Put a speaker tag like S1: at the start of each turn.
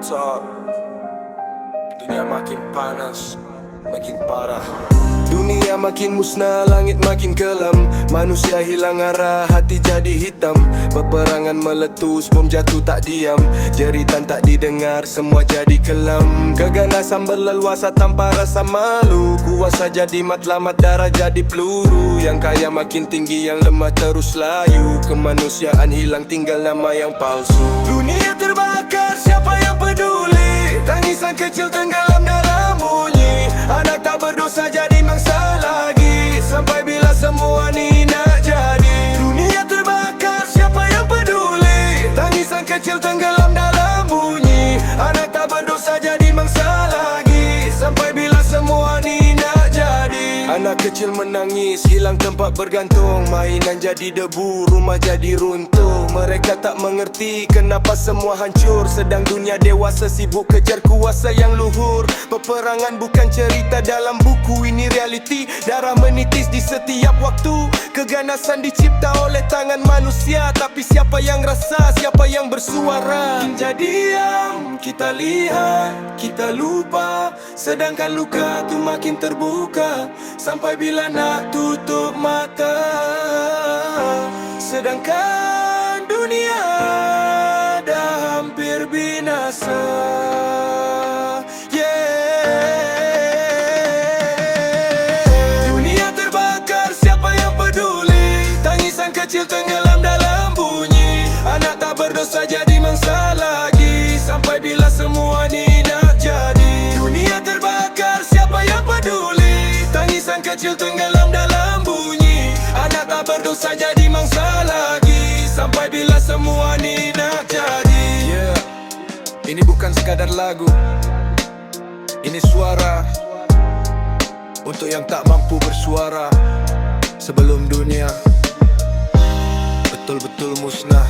S1: Talk. Dunia makin panas, makin parah.
S2: Dunia makin musnah, langit makin kelam. Manusia hilang arah, hati jadi hitam. Peperangan meletus, bom jatuh tak diam. Jeritan tak didengar, semua jadi kelam. Keganasan berleluasa tanpa rasa malu. Kuasa jadi matlamat, darah jadi peluru. Yang kaya makin tinggi, yang lemah terus layu. Kemanusiaan hilang, tinggal nama yang palsu. Dunia terbakar, siapa yang peduli? Tangisan kecil tenggelam dalam bunyi. Anak tak berdosa jadi mangsa lagi. Sampai bila semua ni nak jadi? Dunia terbakar, siapa yang peduli? Tangisan kecil tenggelam dalam bunyi. Anak tak berdosa jadi mangsa lagi. Sampai bila semua ni nak jadi? Anak kecil menangis, hilang tempat bergantung. Mainan jadi debu, rumah jadi runtuh. Mereka tak mengerti kenapa semua hancur. Sedang dunia dewasa sibuk kejar kuasa yang luhur. Peperangan bukan cerita dalam buku, ini realiti. Darah menitis di setiap waktu. Keganasan dicipta oleh tangan manusia. Tapi siapa yang rasa, siapa yang bersuara? Jadi diam, kita lihat, kita lupa. Sedangkan luka tu makin terbuka. Sampai bila nak tutup mata? Sedangkan dunia dah hampir binasa. Dunia terbakar, siapa yang peduli? Tangisan kecil tenggelam dalam bunyi. Anak tak berdosa jadi mangsa lagi. Sampai bila semua ni nak jadi? Dunia terbakar, siapa yang peduli? Tangisan kecil tenggelam dalam bunyi. Anak tak berdosa jadi mangsa lagi. Sampai bila semua ni nak jadi? Ini bukan sekadar lagu, ini suara untuk yang tak mampu bersuara. Sebelum dunia betul-betul musnah.